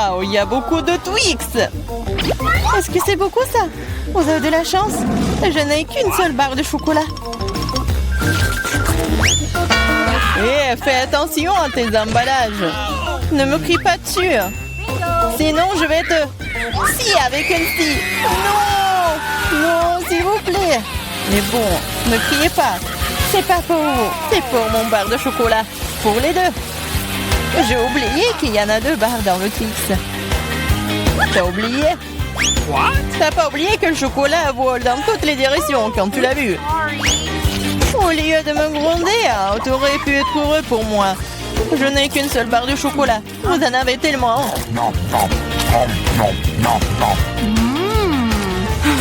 Waouh, il y a beaucoup de Twix. Est-ce que c'est beaucoup ça? Vous avez de la chance. Je n'ai qu'une seule barre de chocolat. Eh, fais attention à tes emballages. Ne me crie pas dessus. Sinon, je vais te... Si, avec une scie. Non! Non, s'il vous plaît. Mais bon, ne criez pas. C'est pas pour vous. C'est pour mon bar de chocolat. Pour les deux. J'ai oublié qu'il y en a 2 barres dans le Twix. T'as oublié? T'as pas oublié que le chocolat vole dans toutes les directions quand tu l'as vu? Au lieu de me gronder, t'aurais pu être heureux pour moi. Je n'ai qu'une seule barre de chocolat. Vous en avez tellement.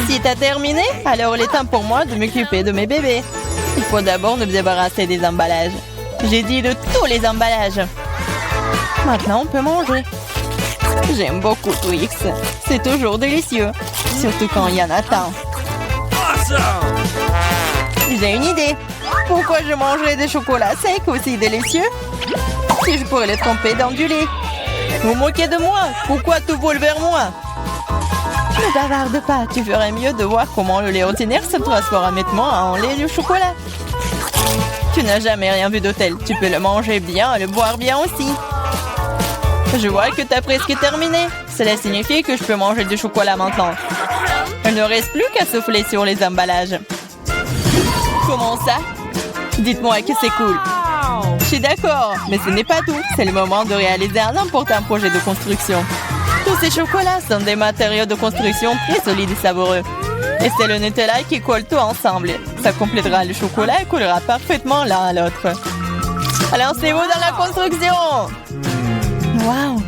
Si t'as terminé, alors il est temps pour moi de m'occuper de mes bébés. Il faut d'abord me débarrasser des emballages. J'ai dit de tous les emballages. Maintenant, on peut manger. J'aime beaucoup Twix. C'est toujours délicieux. Surtout quand il y en a tant. J'ai une idée. Pourquoi je mangerais des chocolats secs aussi délicieux si je pourrais les tremper dans du lait? Vous moquez de moi? Pourquoi tout vole vers moi? Ne bavarde pas. Tu ferais mieux de voir comment le lait ordinaire se transforme rapidement en lait de chocolat. Tu n'as jamais rien vu d'hôtel. Tu peux le manger bien et le boire bien aussi. Je vois que tu as presque terminé. Cela signifie que je peux manger du chocolat maintenant. Il ne reste plus qu'à souffler sur les emballages. Comment ça? Dites-moi que c'est cool. Je suis d'accord, mais ce n'est pas tout. C'est le moment de réaliser un important projet de construction. Tous ces chocolats sont des matériaux de construction très solides et savoureux. Et c'est le Nutella qui colle tout ensemble. Ça complétera le chocolat et collera parfaitement l'un à l'autre. Alors c'est vous dans la construction! Waouh!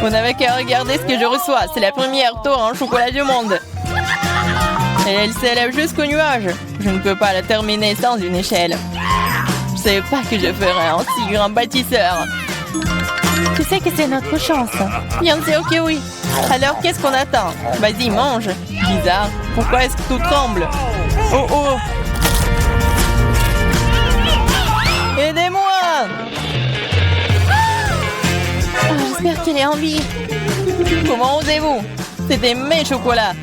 Vous n'avez qu'à regarder ce que je reçois. C'est la première tour en chocolat du monde. Et elle s'élève jusqu'au nuage. Je ne peux pas la terminer sans une échelle. Je ne savais pas que je ferais un si grand bâtisseur. Tu sais que c'est notre chance. Bien sûr que oui. Alors qu'est-ce qu'on attend? Vas-y, mange. Bizarre. Pourquoi est-ce que tout tremble? Oh oh! Aidez-moi! Oh, j'espère qu'elle est en vie. Comment osez-vous? C'était mes chocolats.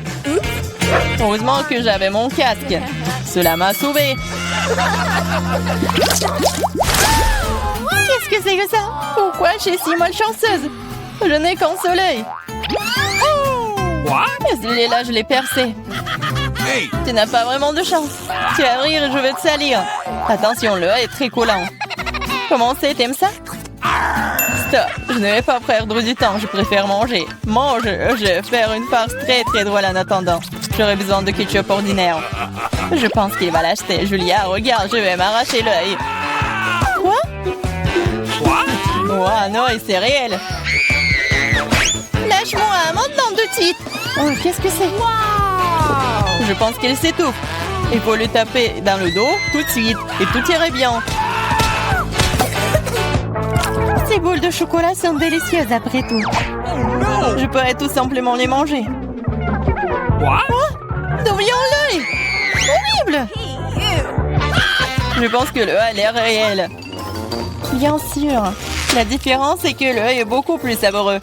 Heureusement que j'avais mon casque. Cela m'a sauvé. Qu'est-ce que c'est que ça? Pourquoi je suis si malchanceuse? Je n'ai qu'un soleil. Celui-là, je l'ai percé. Tu n'as pas vraiment de chance. Tu vas rire et je vais te salir. Attention, le est très collant. Comment c'est? T'aimes ça? Stop. Je ne vais pas perdre du temps. Je préfère manger. Mange. Je vais faire une farce très très drôle en attendant. J'aurais besoin de ketchup ordinaire. Je pense qu'il va l'acheter. Julia, regarde, je vais m'arracher l'œil. Quoi? Oh non, et c'est réel. Lâche-moi, maintenant tout de suite. Oh, qu'est-ce que c'est? Je pense qu'elle s'étouffe. Il faut le taper dans le dos tout de suite. Et tout irait bien. Ces boules de chocolat sont délicieuses après tout. Je pourrais tout simplement les manger. Oh, devant l'œil. Horrible. Je pense que le a l'air réel. Bien sûr. La différence est que l'œil est beaucoup plus savoureux.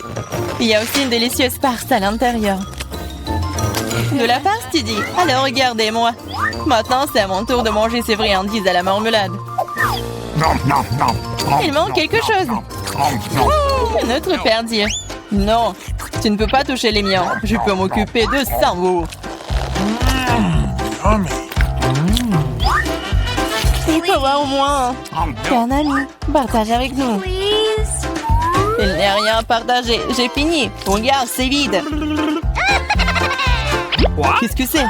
Il y a aussi une délicieuse farce à l'intérieur. De la farce, tu dis? Alors regardez-moi. Maintenant, c'est à mon tour de manger ces friandises à la marmelade. Il manque quelque chose. Notre perdier. Non, tu ne peux pas toucher les miens. Je peux m'occuper de ça, vous. Il faut voir au moins. T'es un ami. Partage avec nous. Il n'y a rien à partager. J'ai fini. Regarde, c'est vide. Qu'est-ce que c'est?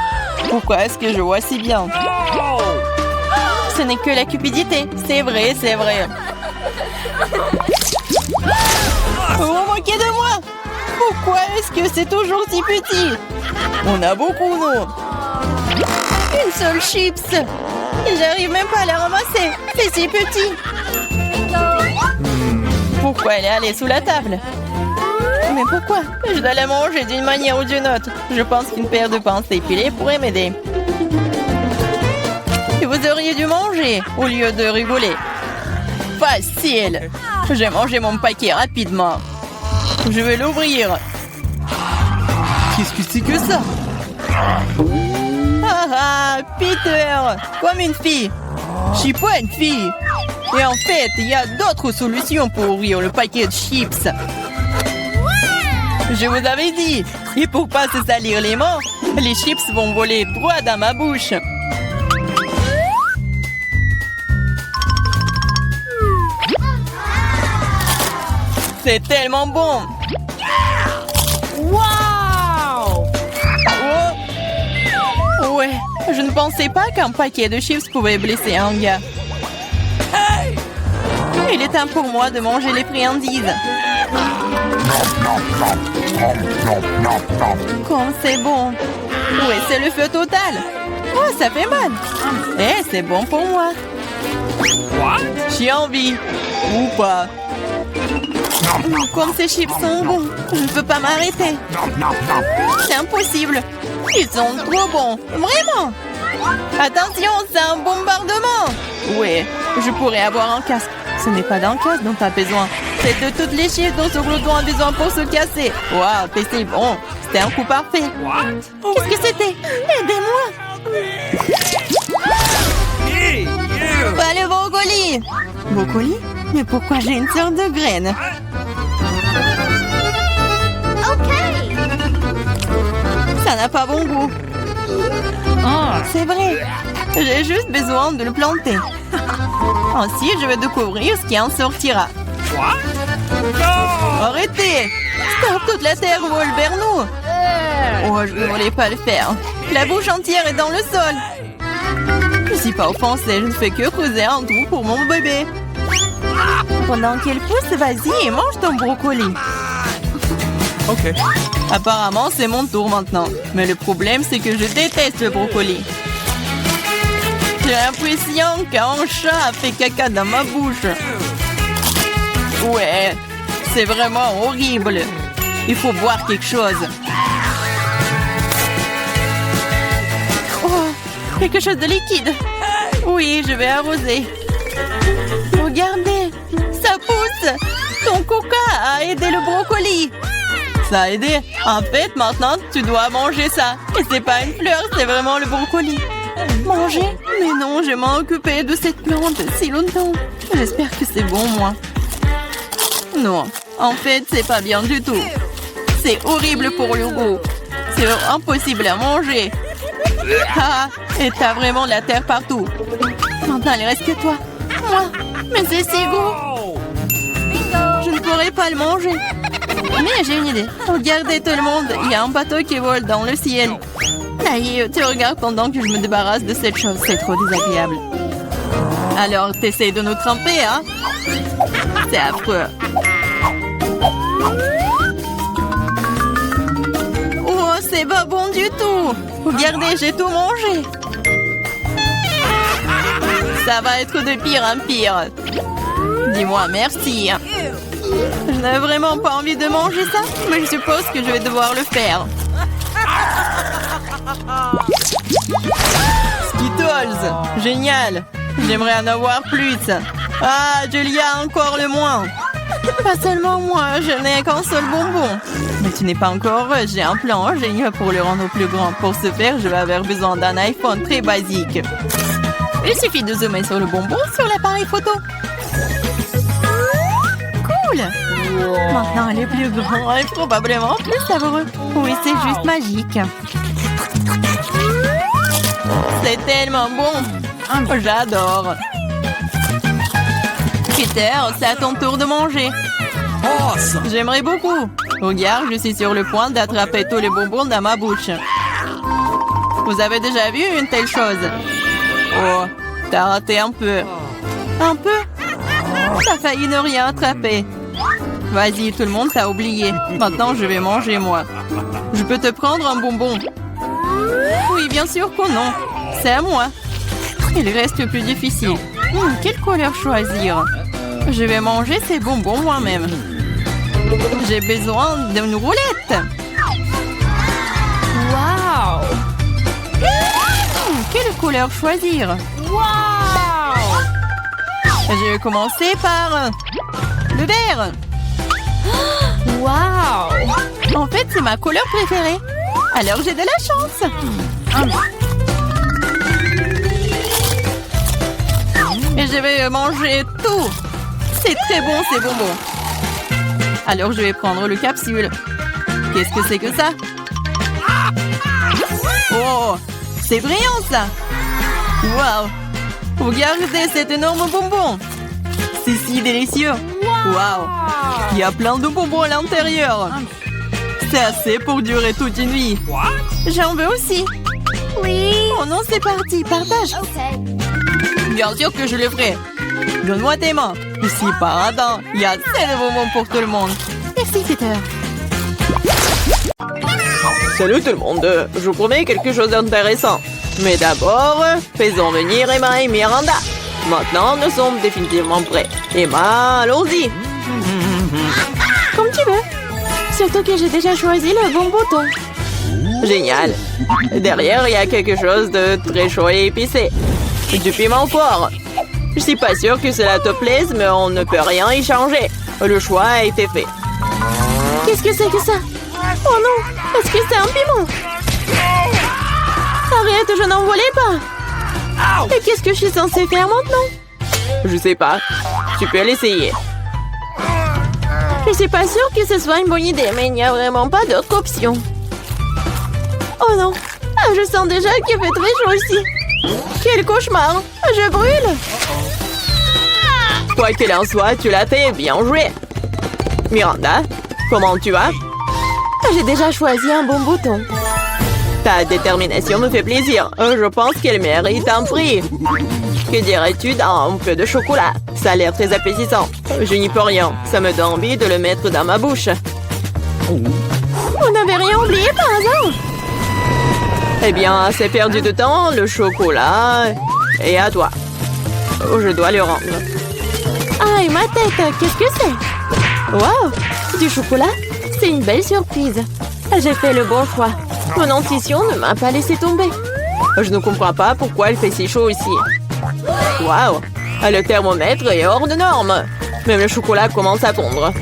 Pourquoi est-ce que je vois si bien? Ce n'est que la cupidité. C'est vrai, c'est vrai. Vous vous moquez de moi? Pourquoi est-ce que c'est toujours si petit? On a beaucoup, nous. Une seule chips. J'arrive même pas à la ramasser. C'est si petit. Pourquoi elle est allée sous la table? Mais pourquoi? Je dois la manger d'une manière ou d'une autre. Je pense qu'une paire de pensées pilées pourrait m'aider. Et vous auriez dû manger au lieu de rigoler. Facile. J'ai mangé mon paquet rapidement. Je vais l'ouvrir. Qu'est-ce que c'est que ça? Ah ah, Peter, comme une fille. Je suis pas une fille. Et en fait, il y a d'autres solutions pour ouvrir le paquet de chips. Je vous avais dit. Et pour pas se salir les mains, les chips vont voler droit dans ma bouche. C'est tellement bon. Wow! Oh. Ouais, je ne pensais pas qu'un paquet de chips pouvait blesser un gars. Il est temps pour moi de manger les friandises. Comme c'est bon. Ouais, c'est le feu total. Oh, ça fait mal. Eh, c'est bon pour moi. J'ai envie. Ou pas. Comme ces chips sont bons, je ne peux pas m'arrêter. C'est impossible. Ils sont trop bons. Vraiment. Attention, c'est un bombardement. Ouais, je pourrais avoir un casque. Ce n'est pas d'un casque dont tu as besoin. C'est de toutes les chips dont ce glouton a besoin pour se casser. Waouh, c'est bon. C'était un coup parfait. Qu'est-ce que c'était? Aidez-moi. Pas le brocoli. Brocoli? Mais pourquoi j'ai une sorte de graine? Ça n'a pas bon goût. C'est vrai. J'ai juste besoin de le planter. Ainsi, je vais découvrir ce qui en sortira. Arrêtez! Stop, toute la terre vole vers nous. Oh, je ne voulais pas le faire. La bouche entière est dans le sol. Je ne suis pas offensée, je ne fais que creuser un trou pour mon bébé. Pendant qu'elle pousse, vas-y et mange ton brocoli. Ok. Apparemment, c'est mon tour maintenant. Mais le problème, c'est que je déteste le brocoli. J'ai l'impression qu'un chat a fait caca dans ma bouche. Ouais, c'est vraiment horrible. Il faut boire quelque chose. Oh, quelque chose de liquide. Oui, je vais arroser. Regardez, ça pousse. Ton coca a aidé le brocoli. Ça a aidé. En fait, maintenant, tu dois manger ça. Et c'est pas une fleur, c'est vraiment le brocoli. Manger? Mais non, je m'en occupé de cette plante si longtemps. J'espère que c'est bon, moi. Non, en fait, c'est pas bien du tout. C'est horrible pour le goût. C'est impossible à manger. Ah, et t'as vraiment de la terre partout. Maintenant, il reste que toi. Moi? Mais c'est si goût. Je ne pourrais pas le manger. Mais j'ai une idée. Regardez tout le monde, il y a un bateau qui vole dans le ciel. Allez, tu regardes pendant que je me débarrasse de cette chose. C'est trop désagréable. Alors, t'essayes de nous tremper, hein? C'est affreux. Oh, c'est pas bon du tout. Regardez, j'ai tout mangé. Ça va être de pire en pire. Dis-moi merci. Je n'avais vraiment pas envie de manger ça, mais je suppose que je vais devoir le faire. Skittles, génial. J'aimerais en avoir plus. Ah, Julia, encore le moins. Pas seulement moi, je n'ai qu'un seul bonbon. Mais tu n'es pas encore heureuse, j'ai un plan génial pour le rendre plus grand. Pour ce faire, je vais avoir besoin d'un iPhone très basique. Il suffit de zoomer sur le bonbon sur l'appareil photo. Cool! Maintenant, elle est plus grand et probablement plus savoureux. Oui, c'est juste magique. C'est tellement bon. J'adore. Peter, c'est à ton tour de manger. Awesome. J'aimerais beaucoup. Regarde, je suis sur le point d'attraper tous les bonbons dans ma bouche. Vous avez déjà vu une telle chose? Oh, t'as raté un peu. Un peu? T'as failli ne rien attraper. Vas-y, tout le monde t'a oublié. Maintenant, je vais manger, moi. Je peux te prendre un bonbon? Oui, bien sûr que non. C'est à moi. Il reste le plus difficile. Quelle couleur choisir? Je vais manger ces bonbons moi-même. J'ai besoin d'une roulette. Wow! Quelle couleur choisir? Wow! Je vais commencer par le vert. Waouh! En fait, c'est ma couleur préférée. Alors, j'ai de la chance. Et je vais manger tout. C'est très bon, ces bonbons. Alors, je vais prendre le capsule. Qu'est-ce que c'est que ça? Oh! C'est brillant, ça! Waouh! Regardez cet énorme bonbon! C'est si délicieux! Waouh! Il y a plein de bonbons à l'intérieur! C'est assez pour durer toute une nuit! J'en veux aussi! Oui! Oh non, c'est parti! Partage! Bien sûr que je le ferai! Donne-moi tes mains! Ici, paradin! Il y a assez de bonbons pour tout le monde! Merci, Peter! Salut tout le monde, je vous promets quelque chose d'intéressant. Mais d'abord, faisons venir Emma et Miranda. Maintenant, nous sommes définitivement prêts. Emma, allons-y. Comme tu veux. Surtout que j'ai déjà choisi le bon bouton. Génial. Derrière, il y a quelque chose de très chaud et épicé. Du piment fort. Je suis pas sûre que cela te plaise, mais on ne peut rien y changer. Le choix a été fait. Qu'est-ce que c'est que ça? Oh non! Est-ce que c'est un piment? Arrête, je n'en voulais pas! Et qu'est-ce que je suis censée faire maintenant? Je sais pas. Tu peux l'essayer. Je suis pas sûre que ce soit une bonne idée, mais il n'y a vraiment pas d'autre option. Oh non! Ah, je sens déjà qu'il fait très chaud ici. Quel cauchemar! Je brûle! Quoi qu'il en soit, tu l'as fait, bien joué. Miranda, comment tu vas? J'ai déjà choisi un bon bouton. Ta détermination me fait plaisir. Je pense qu'elle mérite un prix. Que dirais-tu d'un peu de chocolat? Ça a l'air très appétissant. Je n'y peux rien. Ça me donne envie de le mettre dans ma bouche. Vous n'avez rien oublié par hasard? Eh bien, c'est perdu de temps. Le chocolat est à toi. Je dois le rendre. Ah, et ma tête, qu'est-ce que c'est? Waouh! Du chocolat? C'est une belle surprise. J'ai fait le bon choix. Mon intuition ne m'a pas laissé tomber. Je ne comprends pas pourquoi il fait si chaud ici. Waouh! Le thermomètre est hors de norme. Même le chocolat commence à fondre.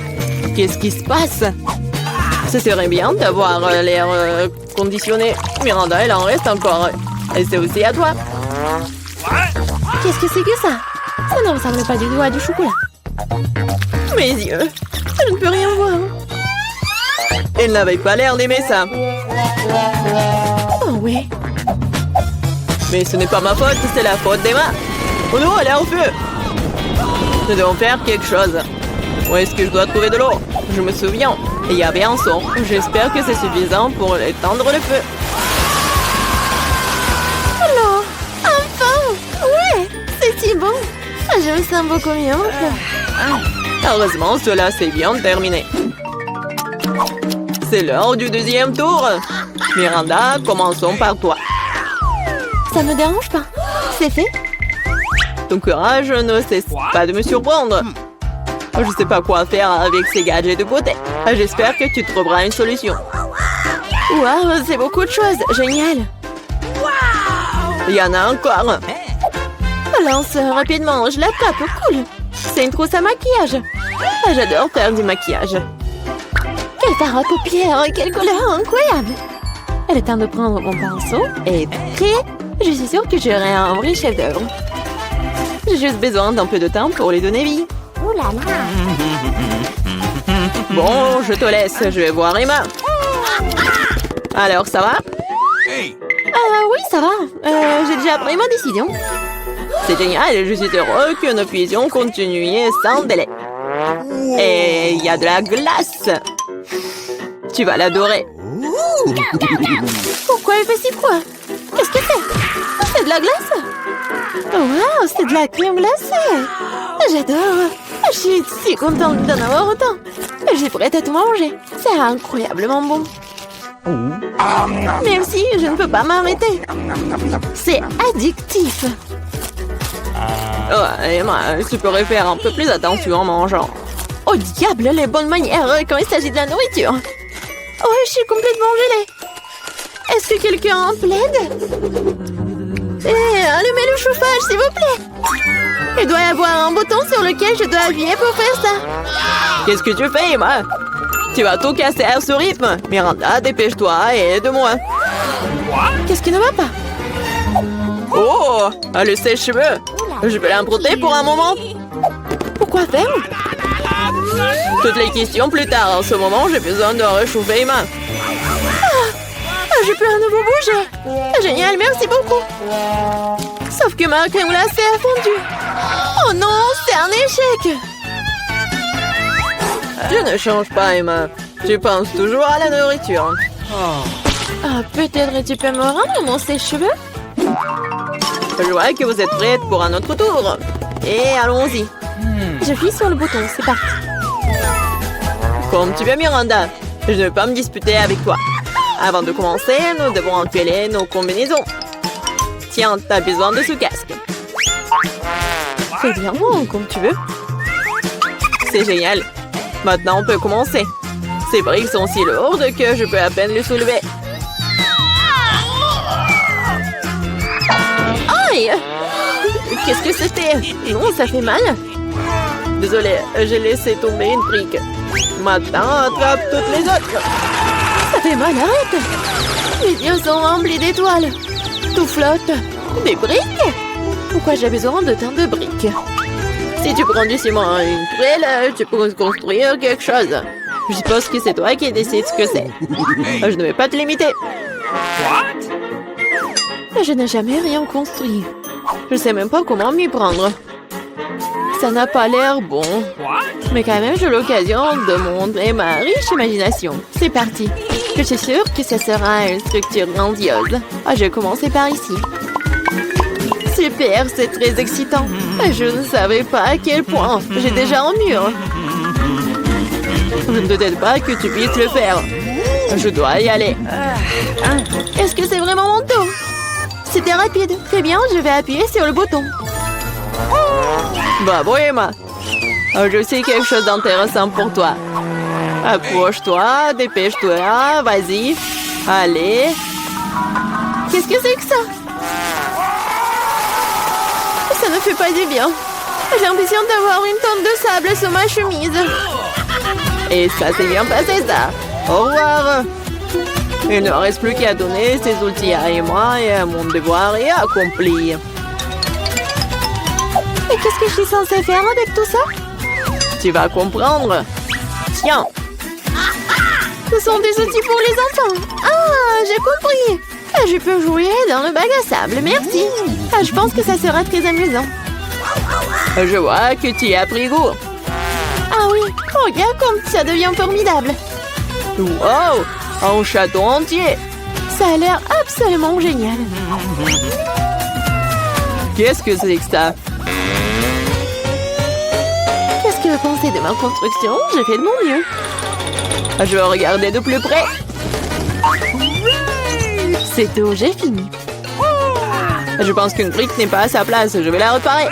Qu'est-ce qui se passe? Ce serait bien d'avoir l'air conditionné. Miranda, il en reste encore. Et c'est aussi à toi. Qu'est-ce que c'est que ça? Ça ne ressemble pas du tout à du chocolat. Mes yeux. Je ne peux rien voir. Elle n'avait pas l'air d'aimer ça. Oh oui. Mais ce n'est pas ma faute, c'est la faute d'Emma. Oh non, elle est en feu. Nous devons faire quelque chose. Où est-ce que je dois trouver de l'eau? Je me souviens. Il y avait un seau. J'espère que c'est suffisant pour éteindre le feu. Alors, enfin! Ouais, c'est si bon. Je me sens beaucoup mieux maintenant. Heureusement, cela s'est bien terminé. C'est l'heure du deuxième tour. Miranda, commençons par toi. Ça me dérange pas. C'est fait. Ton courage ne cesse pas de me surprendre. Je sais pas quoi faire avec ces gadgets de beauté. J'espère que tu trouveras une solution. Waouh, c'est beaucoup de choses. Génial. Il y en a encore. Lance rapidement, je l'attrape. Cool. C'est une trousse à maquillage. J'adore faire du maquillage. Quel fard à paupières, quelle couleur incroyable. Il est temps de prendre mon pinceau et prêt. Je suis sûre que j'aurai un vrai chef-d'œuvre. J'ai juste besoin d'un peu de temps pour les donner vie. Oh là là. Bon, je te laisse. Je vais voir Emma. Alors, ça va? Oui, ça va. J'ai déjà pris ma décision. C'est génial. Je suis heureux que nous puissions continuer sans délai. Et il y a de la glace. Tu vas l'adorer. Pourquoi il fait si froid? Qu'est-ce que c'est? C'est de la glace? Wow, c'est de la crème glacée. J'adore. Je suis si contente d'en avoir autant. Je suis prête à tout manger. C'est incroyablement bon. Même si je ne peux pas m'arrêter. C'est addictif. Oh, Emma, tu pourrais faire un peu plus attention en mangeant. Oh diable, les bonnes manières quand il s'agit de la nourriture. Oh, je suis complètement gelée. Est-ce que quelqu'un plaide? Allumez le chauffage, s'il vous plaît. Il doit y avoir un bouton sur lequel je dois appuyer pour faire ça. Qu'est-ce que tu fais, Emma? Tu vas tout casser à ce rythme. Miranda, dépêche-toi et aide-moi. Qu'est-ce qui ne va pas? Oh, le sèche-cheveux. Je vais l'emprunter pour un moment. Pourquoi faire? Toutes les questions plus tard. En ce moment, j'ai besoin de réchauffer les mains. J'ai plus un nouveau bouger. Génial, merci beaucoup. Sauf que ma crème glacée a fondu. Oh non, c'est un échec. Je ne change pas, Emma. Tu penses toujours à la nourriture. Peut-être tu peux me rendre mon sèche-cheveux? Je vois que vous êtes prête pour un autre tour. Et allons-y. J'appuie sur le bouton, c'est parti. Comme tu veux, Miranda. Je ne vais pas me disputer avec toi. Avant de commencer, nous devons enfiler nos combinaisons. Tiens, t'as besoin de ce casque. Fais bien, comme tu veux. C'est génial. Maintenant, on peut commencer. Ces briques sont si lourdes que je peux à peine les soulever. Aïe! Qu'est-ce que c'était? Non, ça fait mal. Désolée, j'ai laissé tomber une brique. Maintenant, attrape toutes les autres. Ça fait mal, arrête! Les yeux sont remplis d'étoiles. Tout flotte. Des briques? Pourquoi j'ai besoin de tant de briques? Si tu prends du ciment et une truelle, tu peux construire quelque chose. Je suppose que c'est toi qui décides ce que c'est. Je ne vais pas te limiter. Je n'ai jamais rien construit. Je sais même pas comment m'y prendre. Ça n'a pas l'air bon. Mais quand même, j'ai l'occasion de montrer ma riche imagination. C'est parti. Je suis sûre que ce sera une structure grandiose. Je vais commencer par ici. Super, c'est très excitant. Je ne savais pas à quel point. J'ai déjà un mur. Je ne doute pas que tu puisses le faire. Je dois y aller. Est-ce que c'est vraiment mon tour? C'était rapide. Très bien, je vais appuyer sur le bouton. Bravo, Emma. Je sais quelque chose d'intéressant pour toi. Approche-toi, dépêche-toi, vas-y. Allez. Qu'est-ce que c'est que ça? Ça ne fait pas du bien. J'ai l'impression d'avoir une tonne de sable sur ma chemise. Et ça s'est bien passé, ça. Au revoir. Il ne reste plus qu'à donner ces outils à Emma et mon devoir est accompli. Mais qu'est-ce que je suis censée faire avec tout ça? Tu vas comprendre. Tiens. Ce sont des outils pour les enfants. Ah, j'ai compris. Je peux jouer dans le bac à sable, merci. Je pense que ça sera très amusant. Je vois que tu y as pris goût. Ah oui, regarde comme ça devient formidable. Wow, un château entier. Ça a l'air absolument génial. Qu'est-ce que c'est que ça? Qu'est-ce que vous pensez de ma construction? J'ai fait de mon mieux. Je vais regarder de plus près. C'est tout, j'ai fini. Je pense qu'une brique n'est pas à sa place. Je vais la réparer.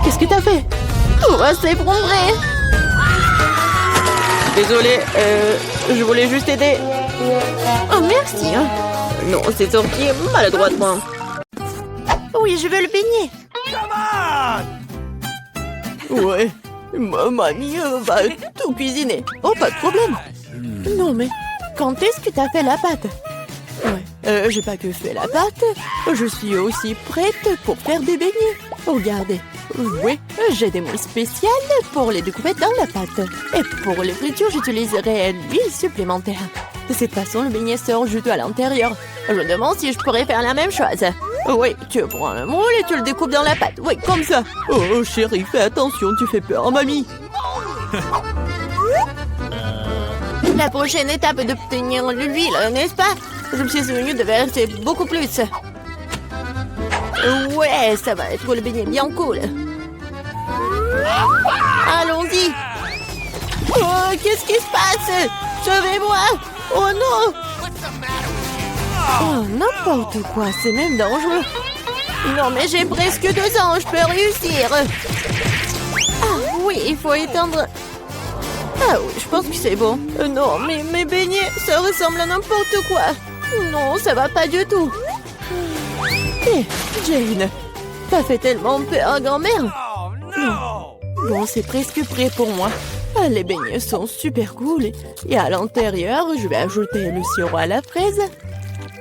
Qu'est-ce que t'as fait? Tout va s'effondrer. Désolée, je voulais juste aider. Oh, merci. Non, c'est sorti maladroitement. Oui, je veux le beignet. Ouais, ma mamie va tout cuisiner. Oh, pas de problème. Non, mais quand est-ce que t'as fait la pâte? Ouais, j'ai pas que fait la pâte. Je suis aussi prête pour faire des beignets. Regardez. Oui, j'ai des moules spéciales pour les découper dans la pâte. Et pour les fritures, j'utiliserai l'huile supplémentaire. De cette façon, le beignet sort juteux à l'intérieur. Je me demande si je pourrais faire la même chose. Oui, tu prends le moule et tu le découpes dans la pâte. Oui, comme ça. Oh, chérie, fais attention, tu fais peur à mamie. La prochaine étape est d'obtenir l'huile, n'est-ce pas? Je me suis souvenu de verser beaucoup plus. Ouais, ça va être le beignet bien cool. Allons-y. Oh, qu'est-ce qui se passe? Sauvez-moi. Oh non. Oh, n'importe quoi, c'est même dangereux. Non, mais j'ai presque 2 ans, je peux réussir. Ah oui, il faut éteindre... Ah oui, je pense que c'est bon. Non, mais mes beignets, ça ressemble à n'importe quoi. Non, ça va pas du tout. Hé, Jane, t'as fait tellement peur à grand-mère. Non, Bon, c'est presque prêt pour moi. Ah, les beignets sont super cool. Et à l'intérieur, je vais ajouter le sirop à la fraise.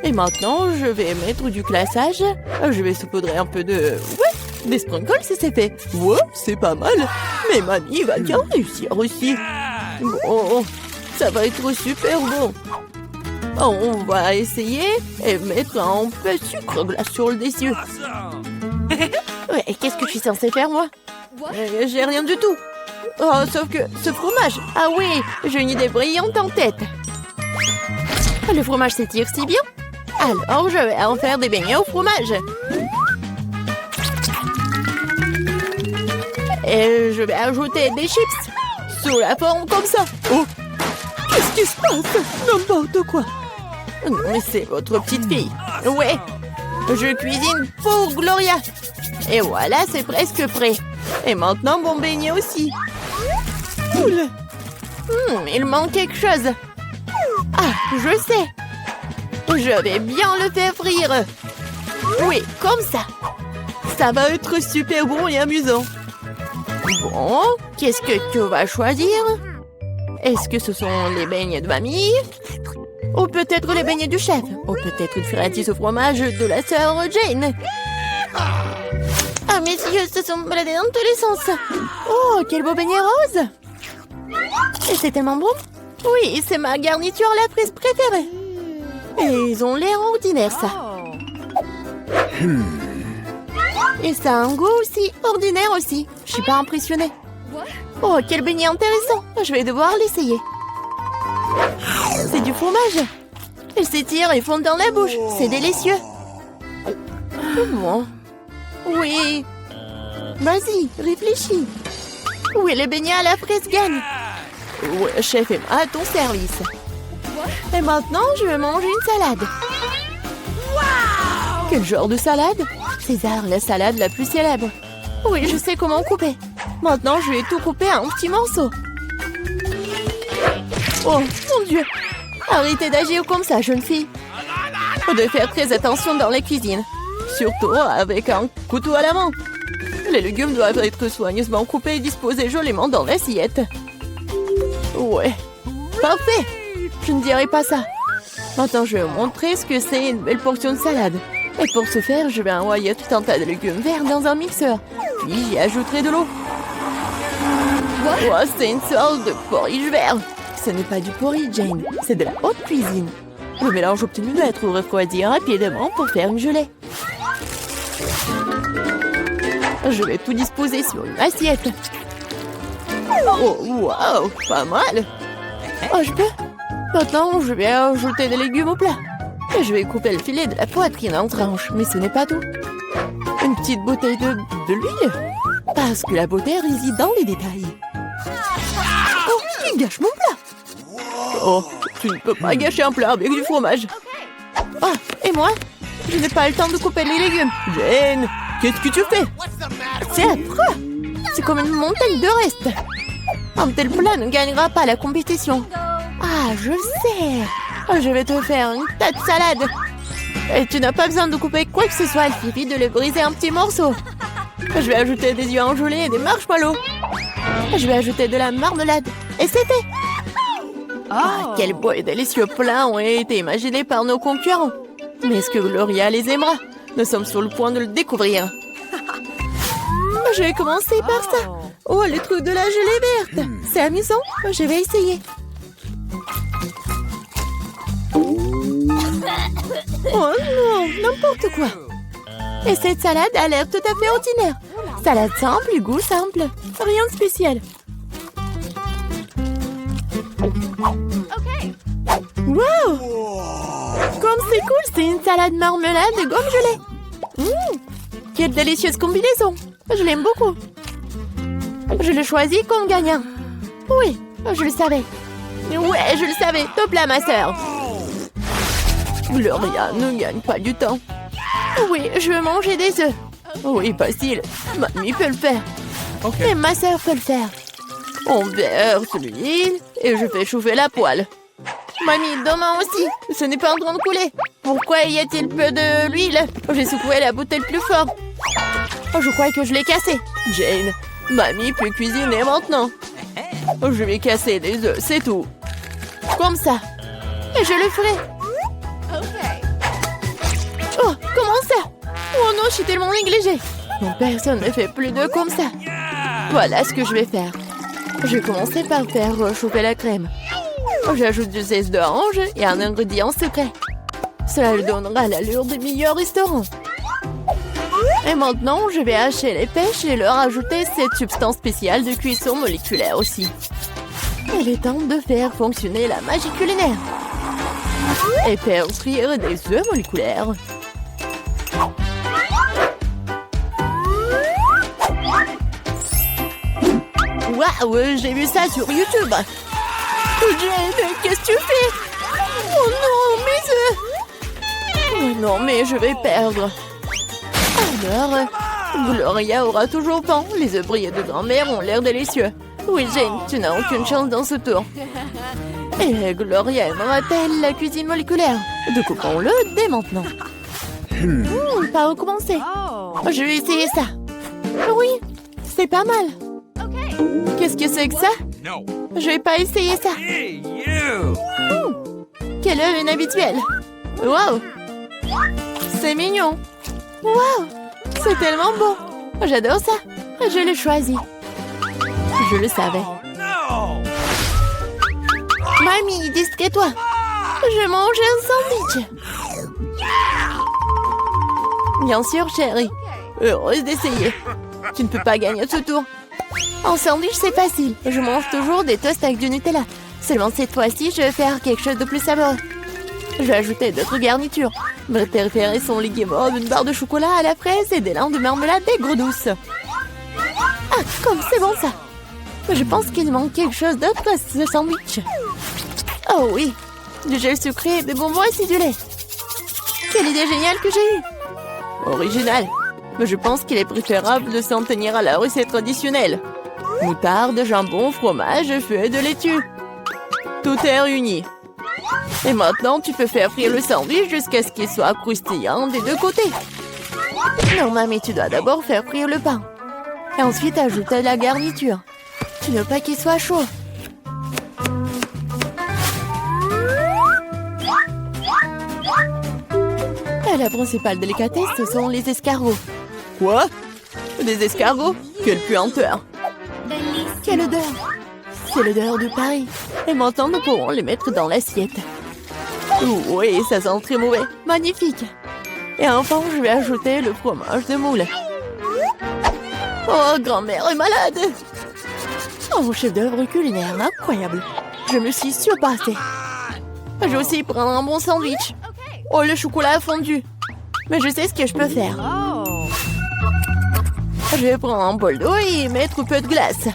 Et maintenant, je vais mettre du glaçage. Je vais saupoudrer un peu de... Ouais, des sprinkles, c'est fait. Ouais, c'est pas mal. Mais mamie va bien réussir aussi. Bon, ça va être super bon. On va essayer et mettre un peu de sucre glace sur le dessus. Ouais, qu'est-ce que je suis censée faire, moi? J'ai rien du tout. Oh, sauf que ce fromage. Ah oui, j'ai une idée brillante en tête. Le fromage s'étire si bien. Alors, je vais en faire des beignets au fromage. Et je vais ajouter des chips sous la forme comme ça. Oh, qu'est-ce qui se passe? N'importe quoi. Non, mais c'est votre petite fille. Ouais, je cuisine pour Gloria. Et voilà, c'est presque prêt. Et maintenant, mon beignet aussi. Cool. Il manque quelque chose. Ah, je sais. Je vais bien le faire frire. Oui, comme ça. Ça va être super bon et amusant. Bon, qu'est-ce que tu vas choisir? Est-ce que ce sont les beignets de mamie? Ou peut-être les beignets du chef? Ou peut-être une friandise au fromage de la sœur Jane? Ah, mes yeux se sont baladés dans tous les sens. Oh, quel beau beignet rose! Et c'est tellement bon. Oui, c'est ma garniture à la fraise préférée. Et ils ont l'air ordinaires, ça. Et ça a un goût aussi ordinaire aussi. Je suis pas impressionnée. Oh, quel beignet intéressant. Je vais devoir l'essayer. C'est du fromage. Il s'étire et fond dans la bouche. C'est délicieux. Bon. Oui. Vas-y, réfléchis. Oui, les beignets à la fraise gagnent. Ouais, chef Emma, à ton service. Et maintenant, je vais manger une salade. Quel genre de salade? César, la salade la plus célèbre. Oui, je sais comment couper. Maintenant, je vais tout couper en petits morceaux. Oh, mon Dieu! Arrêtez d'agir comme ça, jeune fille. Faut de faire très attention dans la cuisine. Surtout avec un couteau à la main. Les légumes doivent être soigneusement coupés et disposés joliment dans l'assiette. Ouais, parfait! Je ne dirai pas ça. Maintenant, je vais vous montrer ce que c'est une belle portion de salade. Et pour ce faire, je vais envoyer tout un tas de légumes verts dans un mixeur. Puis j'y ajouterai de l'eau. Oh, c'est une sorte de porridge vert. Ce n'est pas du porridge, Jane. C'est de la haute cuisine. Le mélange obtenu doit être refroidi rapidement pour faire une gelée. Je vais tout disposer sur une assiette. Oh, wow, pas mal. Oh, je peux? Maintenant, je vais ajouter des légumes au plat. Et je vais couper le filet de la poitrine en tranches. Mais ce n'est pas tout. Une petite bouteille de l'huile. Parce que la beauté réside dans les détails. Oh, il gâche mon plat. Oh, tu ne peux pas gâcher un plat avec du fromage. Ah, et moi? Je n'ai pas le temps de couper les légumes. Jane, qu'est-ce que tu fais? C'est affreux. C'est comme une montagne de restes. Un tel plat ne gagnera pas la compétition. Ah, je sais. Je vais te faire une tas de salade. Et tu n'as pas besoin de couper quoi que ce soit. Il suffit de le briser en petits morceaux. Je vais ajouter des yeux enjolés et des marshmallows. Je vais ajouter de la marmelade. Et c'est fait. Ah, quel beau et délicieux plat ont été imaginés par nos concurrents. Mais est-ce que Gloria les aimera? Nous sommes sur le point de le découvrir. Je vais commencer par ça. Oh, le truc de la gelée verte. C'est amusant. Je vais essayer. Oh non, n'importe quoi. Et cette salade a l'air tout à fait ordinaire. Salade simple, goût simple. Rien de spécial. Wow! Comme c'est cool, c'est une salade marmelade de gomme gelée. Quelle délicieuse combinaison. Je l'aime beaucoup. Je le choisis comme gagnant. Oui, je le savais. Ouais, je le savais. Top là, ma sœur. Gloria ne gagne pas du temps. Oui, je veux manger des œufs. Oui, facile. Mamie peut le faire. Et ma sœur peut le faire. On verse l'huile et je fais chauffer la poêle. Mamie, demain aussi. Ce n'est pas en train de couler. Pourquoi y a-t-il peu d'huile? J'ai secoué la bouteille plus fort. Oh, je crois que je l'ai cassée. Jane, Mamie peut cuisiner maintenant. Je vais casser des œufs, c'est tout. Comme ça. Et je le ferai. Oh, comment ça? Oh non, je suis tellement négligée. Non, personne ne fait plus d'œufs comme ça. Voilà ce que je vais faire. Je vais commencer par faire chauffer la crème. J'ajoute du zeste d'orange et un ingrédient secret. Cela lui donnera l'allure des meilleurs restaurants. Et maintenant, je vais hacher les pêches et leur ajouter cette substance spéciale de cuisson moléculaire aussi. Il est temps de faire fonctionner la magie culinaire. Et faire frire des œufs moléculaires. Waouh, j'ai vu ça sur YouTube. Jane, qu'est-ce que tu fais? Oh non, mes œufs! Oh non, mais je vais perdre. Alors, Gloria aura toujours faim. Les œufs brillés de grand-mère ont l'air délicieux. Oui, Jane, tu n'as aucune chance dans ce tour. Et Gloria aimera-t-elle la cuisine moléculaire? Découpons-le dès maintenant. Par où commencer? Je vais essayer ça. Oui, c'est pas mal. Qu'est-ce que c'est que ça? No. Je vais pas essayer ça. Hey, you! Quel œuf inhabituel. Waouh! C'est mignon. Waouh! C'est tellement beau. J'adore ça. Je l'ai choisi. Je le savais. No! Mamie, distrais-toi. Je mange un sandwich. Bien sûr, chérie. Heureuse d'essayer. Tu ne peux pas gagner ce tour. En sandwich, c'est facile. Je mange toujours des toasts avec du Nutella. Seulement cette fois-ci, je vais faire quelque chose de plus savoureux. Je vais ajouter d'autres garnitures. Mes préférés sont les guimauves, une barre de chocolat à la fraise et des langues de marmelade aigre douce. Ah, comme c'est bon ça. Je pense qu'il manque quelque chose d'autre à ce sandwich. Oh oui, du gel sucré et des bonbons acidulés. Quelle idée géniale que j'ai eue. Original. Mais je pense qu'il est préférable de s'en tenir à la recette traditionnelle. Moutarde, jambon, fromage, feuilles de laitue. Tout est réuni. Et maintenant, tu peux faire frire le sandwich jusqu'à ce qu'il soit croustillant des deux côtés. Non, mamie, tu dois d'abord faire frire le pain. Et ensuite, ajouter la garniture. Tu ne veux pas qu'il soit chaud. Et la principale délicatesse, ce sont les escargots. Quoi? Des escargots? Quelle puanteur! Quelle odeur! C'est l'odeur de Paris. Et maintenant, nous pourrons les mettre dans l'assiette. Oui, ça sent très mauvais. Magnifique! Et enfin, je vais ajouter le fromage de moule. Oh, grand-mère est malade! Oh, chef-d'œuvre culinaire incroyable! Je me suis surpassée. Je vais aussi prendre un bon sandwich. Oh, le chocolat a fondu. Mais je sais ce que je peux faire. Je vais prendre un bol d'eau et y mettre un peu de glace.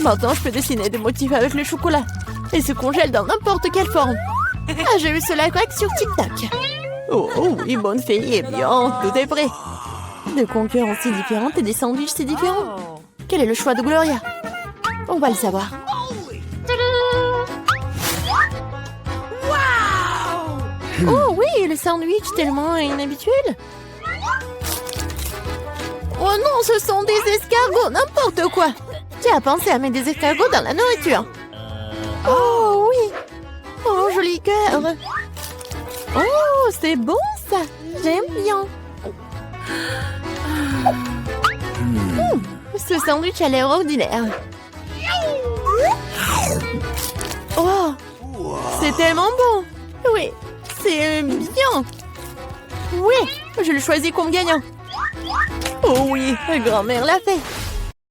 Maintenant, je peux dessiner des motifs avec le chocolat. Il se congèle dans n'importe quelle forme. Ah, j'ai vu cela craque sur TikTok. Oh oui, bonne fille. Eh bien, tout est prêt. Deux concurrents si différentes et des sandwichs si différents. Quel est le choix de Gloria? On va le savoir. Oh oui, le sandwich tellement inhabituel. Oh non, ce sont des escargots, n'importe quoi. Tu as pensé à mettre des escargots dans la nourriture? Oh oui. Oh, joli cœur. Oh, c'est bon ça. J'aime bien. Ce sandwich a l'air ordinaire. Oh, c'est tellement bon. Oui, c'est bien. Oui, je le choisis comme gagnant. Oh oui, grand-mère l'a fait.